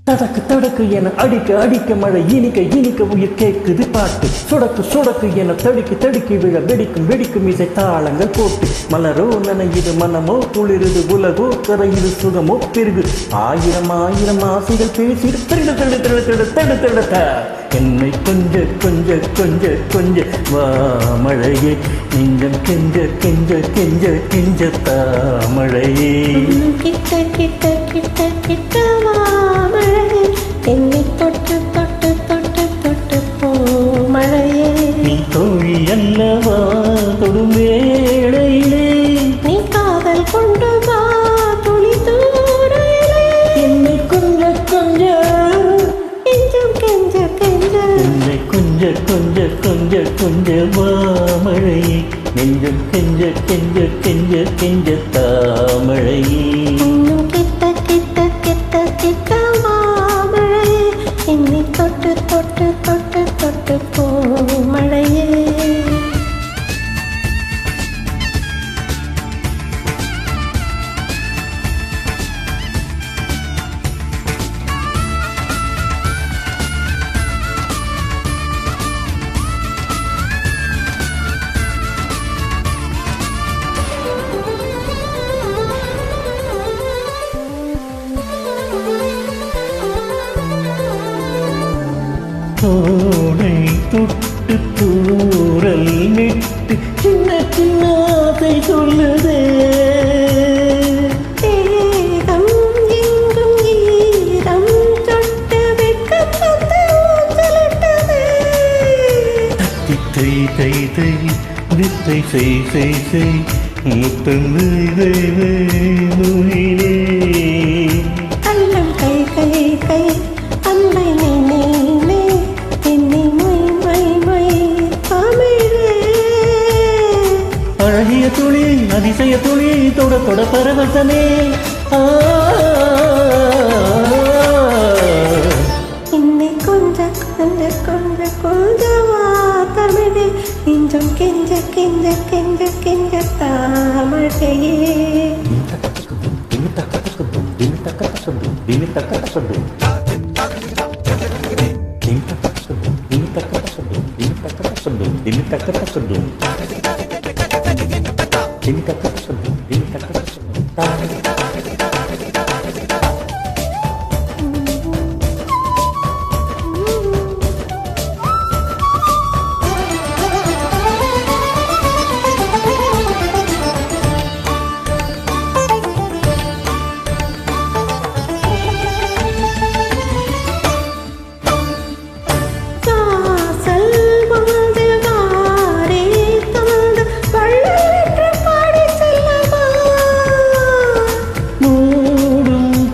தடக்கு தடக்கு என அடிக்க அடிக்க மழை இனிக்க இனிக்க உயிர் கேட்குது பாட்டு சொடக்கு சொடக்கு என தடுக்கி தடுக்கி விழ வெடிக்கும் வெடிக்கும் இசை தாளங்கள் போட்டு மலரோ நனையுது மனமோ குளிருது உலகோ கரையுது சுகமோ பெருகு ஆயிரம் ஆயிரம் ஆசைகள் பேசி திருடு திருடு திருடு திருடு திருடு திருடுத்த என்னை கொஞ்ச கொஞ்ச கொஞ்ச கொஞ்ச வா மழையே நெஞ்சம் கெஞ்ச கெஞ்ச கெஞ்ச கெஞ்சத்தா மழையே கிட்ட கிட்ட கிட்ட கிட்ட வா மழையே என்னை தொட்டு தொட்டு தொட்டு தொட்டு போ மழையே நீ தோழி அல்லவா தொடும் வேளையிலே நீ காதல் கொண்டு வா துளி தூரையிலே என்னை கொஞ்ச கொஞ்ச நெஞ்சம் கெஞ்ச கெஞ்ச என்னை கொஞ்ச கொஞ்ச கொஞ்ச கொஞ்ச வா மழையே நெஞ்சம் கெஞ்ச கெஞ்ச கெஞ்ச கெஞ்சத்தா மழையே இன்னும் கிட்ட கிட்ட கிட்ட கிட்ட வா மழையே என்னை தொட்டு தொட்டு தொட்டு தொட்டு போ மழையே தோடை தொட்டு தூரல் நெட்டு சின்ன சின்ன ஆசை சொல்லுதே தேகம் எங்கும் ஈரம் தொட்டு வெட்கப்பட்டு ஊஞ்சலிட்டதே தத்தி தை தை தை வித்தை செய் செய் செய் முத்தந்து நுயிலே அல்லம் கை கை கை அன்பை நீ நீ நீ என்னை மை மை மை தமிழே அழகிய துளி அதிசய துளி தொட தொட பரவசமே என்னை கொஞ்ச கொஞ்ச கொஞ்ச கொஞ்சவா தமிழே நெஞ்சம் கெஞ்ச கெஞ்ச கெஞ்ச கெஞ்ச தாமழையே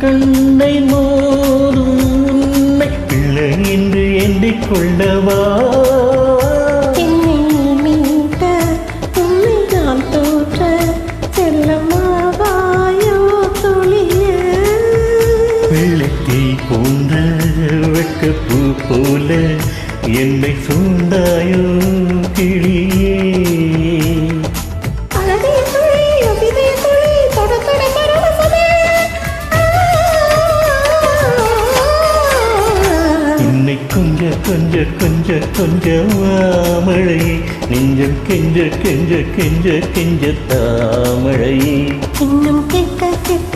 கண்ணை மோதும் உன்னை பிள்ளை என்று எண்ணிக் கொள்ளவா என்னை மீட்ட உன்னை நான் தோற்ற செல்லமாவாயோ துளிய வெள்ளத்தை போன்ற வெட்கப்பூ போல என்னை சூழ்ந்தாயோ கிளியே அழகிய துளி அபிநய துளி தொட தொட பரவசமே என்னை கொஞ்ச கொஞ்ச கொஞ்ச கொஞ்ச மழையே நெஞ்சம் கெஞ்ச கெஞ்ச கெஞ்ச கெஞ்ச தாமழையே இன்னும் கிட்ட கிட்ட